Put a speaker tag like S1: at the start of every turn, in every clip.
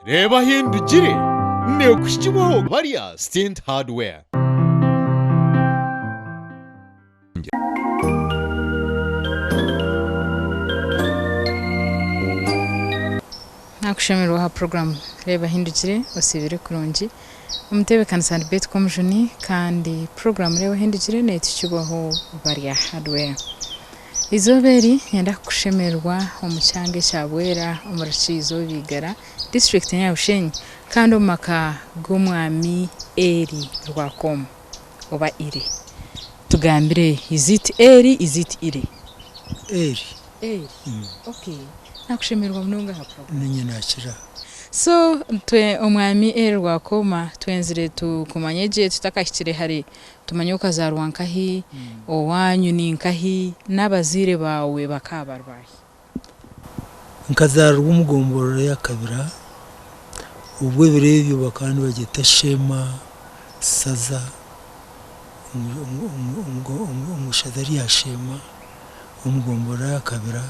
S1: reba hindukire ne kushyikiwaho bariya Stent Hardware.
S2: nakushemerwa ha program reba hindukire osibire kurungi umutebe kansani bet komjuni kandi program reba hindukire netishyubaho bariya hardware izoberi yenda kushemerwa omucyange cyabwera omurakizo bigara district ya Bushenyi kandi omaka gomwami eri rwakom oba ire tugambire izit eri izit ire
S3: eri
S2: okay nakushemerwa munonga ha program
S3: ninye nakira
S2: so twe omwami eri rwakoma twenzire tukumanyeje tutakashikire hari tumanyoka za rwankahi owanyu ninkahi nabazire bawe bakabarwahi
S3: nkazarwa umugomboro yakabira ubwo birebyo bakandi bageta shema saza umushadari yashema umugomboro yakabira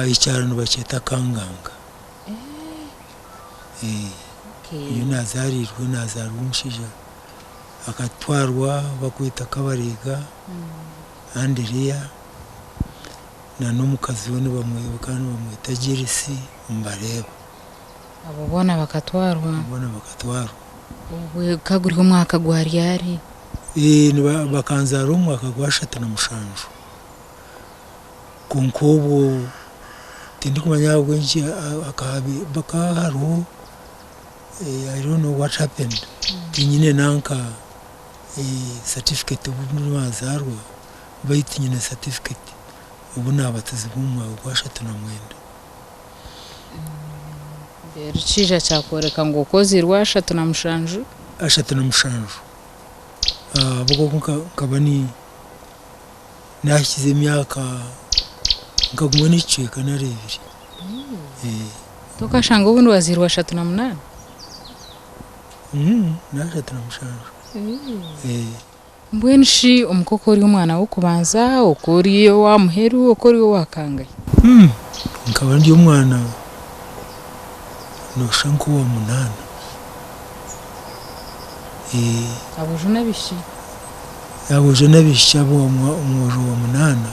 S3: icyarano baketa kanganga iyo nazarirwe nazarwa umushija akatwarwa bakwita kabarega Andrea na n'umukazi we bamwibuka bamwita Jerisi mbareba
S2: abo bona bakatwarwa
S3: ubwo
S2: kaguriho mwaka gwariyari
S3: bakanzara umwaka gwashata na mushanju kunkobo tindi kumanya bwenji akabi bakaharo I don't know what happened kinyine nanka certificate ubunwazarwa bayitinyine certificate ubu nabatazi bumwa gwashata na mwenda
S2: rukija cyakoreka ngo kozirwa shatu na mushanju
S3: ashata na mushanju bwo kabani nashyize imyaka ngagumwe n'iceka narebire
S2: tukashanga ubundi wazirwa shatu na munani
S3: nashata na mushanju
S2: mbwenshi umukokori w'umwana wo kubanza ukori wa muheru ukori wakangaye
S3: nkaba ndi umwana no shanko wa munana abuje nabishi abo umworo wa munana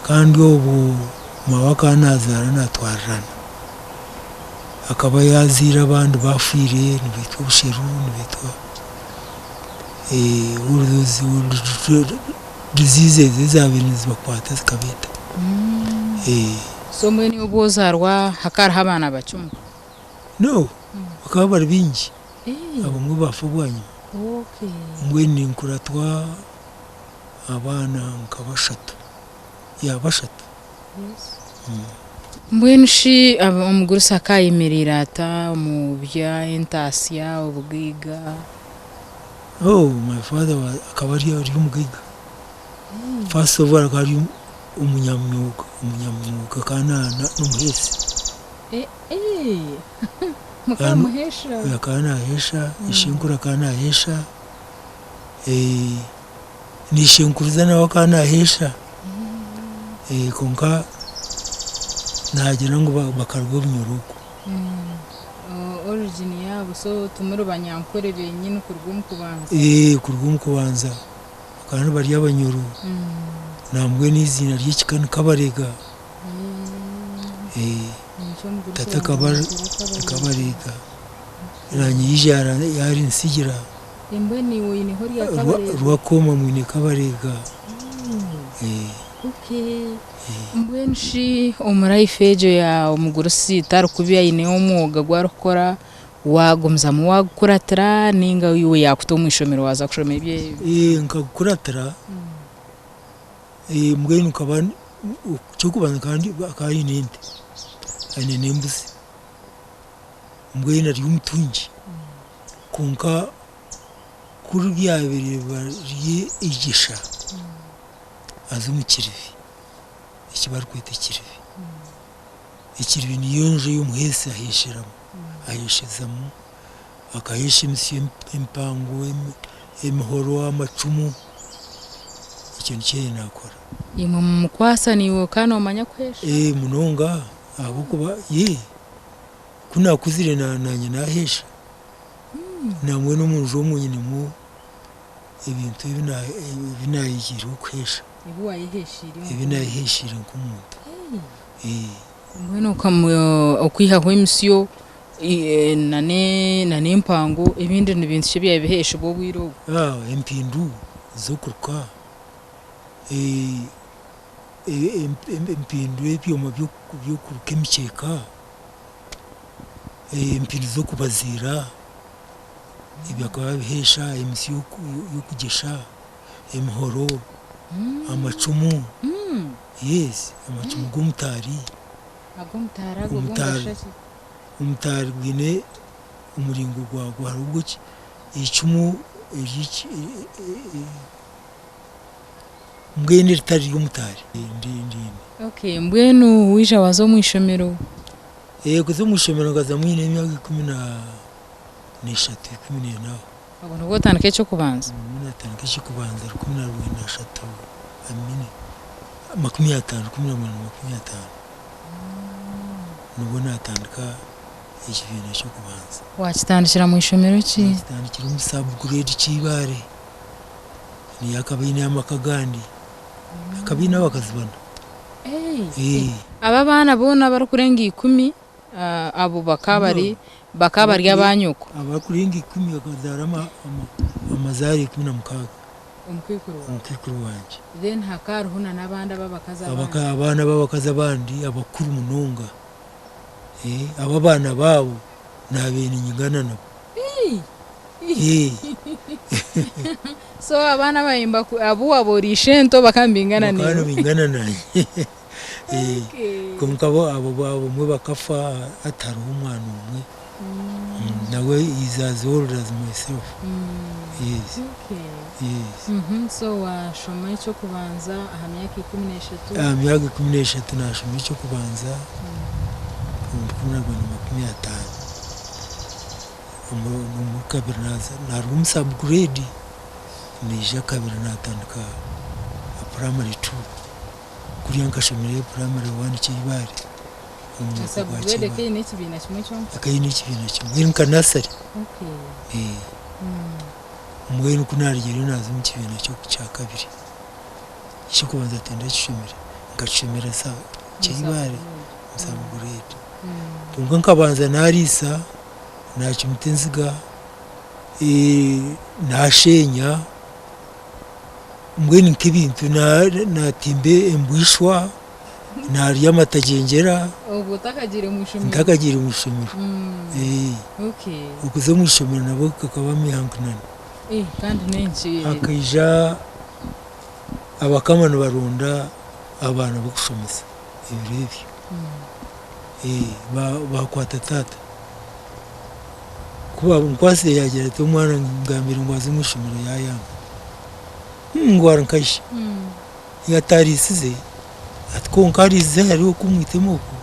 S3: kandi ubu mawaka nazara natwarana akaba yazira abandi bafire nibitwa busheru nibitwa uruzi disease zizabinzi bakwata zikabita
S2: so mweni ubozarwa hakara habana bacumu
S3: no bakaba bari bingi abamwe bafubwanye mweni nkuratwa abana nkabashatu bashatu
S2: mbwenshi umuguru sakayimirira ata mu bya entasiya ubwiga
S3: my father akaba ari umugiga first of all akari umunyamwuga kanana n'umuhesi
S2: mukamuhesha
S3: yakanahesha ishingura kanahesha nishinkuruza nawe kanahesha konka nagira ngo bakarwa bunyuruko
S2: origin yabo so tumuro banyankorere nyine
S3: kurwum kubanza kandi bari abanyuru nambwe n'izina ry'ikikana kabarega tata kabarega ranye yijara yari nsigira
S2: embweni woyine hori akabarega
S3: rwakoma mwine kabarega
S2: mbwenshi umurayifejo ya umugurusi tarukubiya ine umwuga gwarukora wagomza mu wakuratira ninga wiwe yakuto mwishomero waza kushoma ibye
S3: nkakuratira mbweni ukabana cyo kubanza kandi akari ninde ane nembuzi mbweni ari umutungi kunka kuri byabire bari igisha azumukirivi ikibar kwita ikirivi niyo nje y'umuhese ahishiramo ahishizamo akahisha imisi impango emihoro amacumu ikintu cye nakora
S2: imwe mukwasa niwe kana umanya kwesha
S3: munonga abuko kuna kuzire nanye nahesha namwe n'umuntu w'umunyine mu ibintu binayigiro kwesha
S2: ibu wayiheshiriye
S3: ibinayiheshira nk'umuntu
S2: mbona okwihaho emisiyo nane mpango ibindi n'ibintu cyo bihesha bwo bwiro
S3: empindu zo kuruka empindu ebyoma byo kuruka emikeka empindu zo kubazira ibyakaba bihesha emisiyo yo kugesha emihoro amacumu yes amacumu g'umutari umutari gwine umuringo gwa harubwo icumu mbwene ritari ry'umutari
S2: okay mbwenu wisha wazo mwishomero
S3: kuzo mwishomero ngaza mwine imyaka 13 naho
S2: abona gutandika cyo kubanza
S3: natandika cyo kubanza 13 amine 50 nubo natandika ikibintu cyo kubanza
S2: wakitandikira mu ishomero ki
S3: natandikira umusabu grade kibare ni yakabine amakagandi akabina bakazibana
S2: aba bana bona bari kurenga 10 abo bakabari abanyuko
S3: abakurenga 10 bakazarama amazari 16 umukikuru wanje
S2: then hakaruhuna nabandi
S3: abana babakaza abandi abakuru munonga aba bana babo nabene nyingana nabo
S2: so abana bayimba abo rishento bakambingana
S3: ne bakano bingana naye kumukabo abo mwe bakafa atari umwana umwe nawe is old as myself yes
S2: so washoma cyo kubanza ahamyaka 13
S3: amyaka 13 nashoma cyo kubanza umukabiri nari umusabu grade nije kabiri natandika primary 2 kuri yankashomere primary 1 kibare
S2: umusabu grade kene kibina kimwe cyo
S3: akayine kibina kimwe nka nasari umwe kunarigero nazo mu kibina cyo cya kabiri cyo kubanza tenda kishomere ngashomera sa kibare umusabu grade tunga nkabanza narisa nakimutenziga nashenya mbweni nk'ibintu natimbe embwishwa nari amatagengera
S2: ubutakagira
S3: mu ishomero ukuze mu ishomero nabo kakaba mihankunana
S2: kandi nenshi
S3: akaija abakamana baronda abana bo kushomesa ibyo bakwata tata kuba nkwase yagera ati umwana ngambira ngo azi mwishomero yayanga ngwara nkasha yatarisize ati ko nkarize hariho kumwitemo ko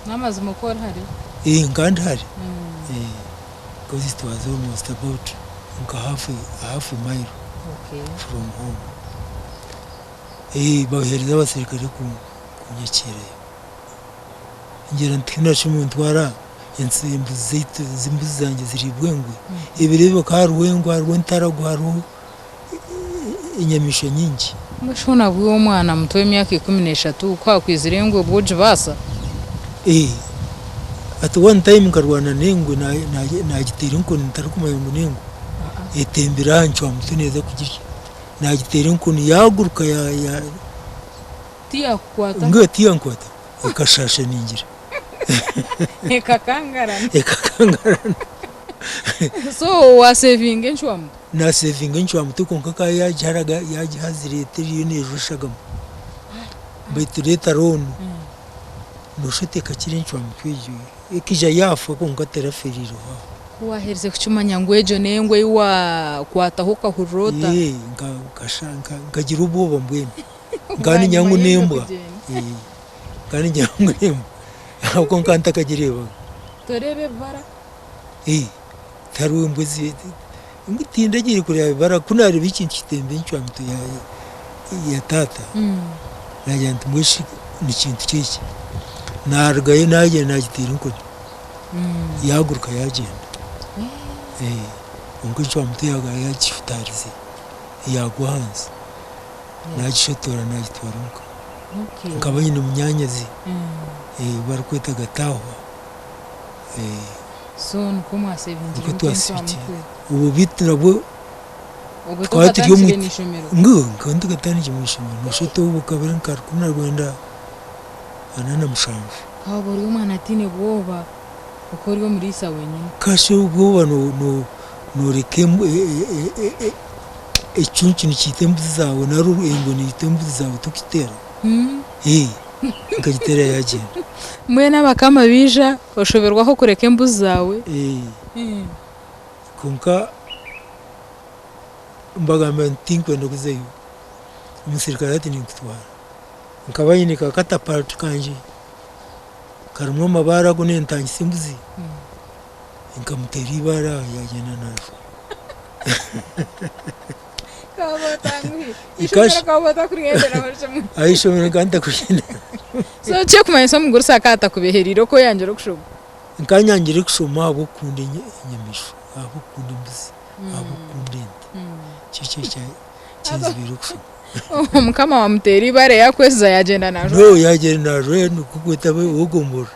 S2: namaze mukora hari
S3: ngandi hari because it was almost about half a mile from home bahereza abasirikare kunyakira ngera ntinashe mu ntwara insimbuzi zanjye ziribwengwe ibirebe karuwengwa rwentarago inyamisho nyingi
S2: mushona bwo mwana muto w'imyaka 13 kwa kwizirengwe bwoje basa
S3: at one time nkarwana nengwe nagitera inkoni ntarakumayongo nengo etembera ncho amutu neza kugira nagitera inkoni yaguruka ya
S2: tiya kwata
S3: ngo tiya kwata akashasha ningira
S2: ekakangarana so wa saving enchwam
S3: na saving enchwam to konka yajaraga yajihazire nejo shagamo betureta ron noshete kakire enchwam twejo ekija yafa konka teraferiro
S2: wahereze kucumanya ngwejo nengwe iwa kwatahuka hurota
S3: ngagira ubwoba mbwene ngani nyangu nembwa ngani nyangu nembwa ako nkanta kagireba
S2: torebe bara
S3: taruwe mbuzi ngitinda giri kureba bara kunari bikintu kitembe ncwamto ya tata najya ntumwishi ni kintu kiki nargaye naje nagitira nkoni yahaguruka yagenda ubwo icyo wamuteyaga yagifutarize yagwa hanze nagishotora nagitwaruka nkaba nyine mu myanya ze bari kwita gatahwa
S2: so nuko mwasevingira
S3: uko twasibikiye ubu biti nabwo twatiriye kandi gatanije mu ishema nushoto ubu kabiri nkarukuna Rwanda anana mushanje
S2: aho buri umwana atine boba uko uri muri isa wenyine
S3: kashe ubwoba no rekemu icuncu nikitembuzi zawe naru engo nitembuzi zawe tukitera ngagitera yagenda
S2: mwe n'abakama bija bashoberwaho kureka embuzi zawe
S3: kunka mbagamba ntinkwenda kuzeyo umusirikare ati nikutwara nkaba nyine kakata part kanje karimwo amabara go nentangise embuzi nkamutera ibara yagenda nazo ayishomera kandi akugenda
S2: so cyo kumanyisa muguru sakata kubeheriro ko yanjye kushoba
S3: nkanyangire kushoma abo kunde inyamisho abo kunde embuzi abo kunde cyo kizibira kushoma
S2: umukama wamutera ibare yakweza yagenda najo
S3: no yagenda najo nukukweta wogombora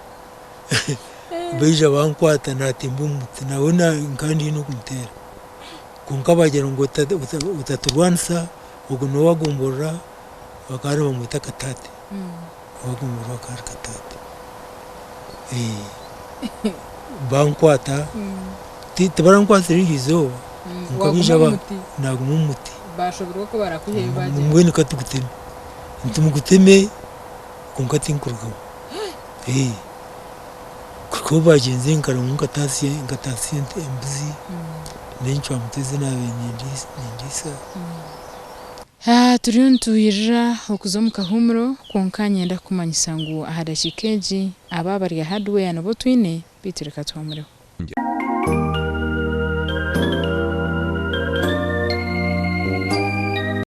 S3: beja bankwata natemba umuti nabona kandi no kumutera kunka bagera ngo utaturwansa ubwo no wagombora bakari bamwita katate wagombora bakari katate bankwata tibarankwata rigizo nkabija naguma umuti
S2: bashobora ko barakuheye baje
S3: mbweni katuguteme ntumuguteme kunka tinkurugamo kuko bagenze nkaramunga tasiye embuzi nencho amuteze nabe nindisa
S2: turiyo ntuyira okuza mu kahumuro konka nyenda kumanyisa ngo ahadashikeji ababari hardware nabo twine bitureka twamuriho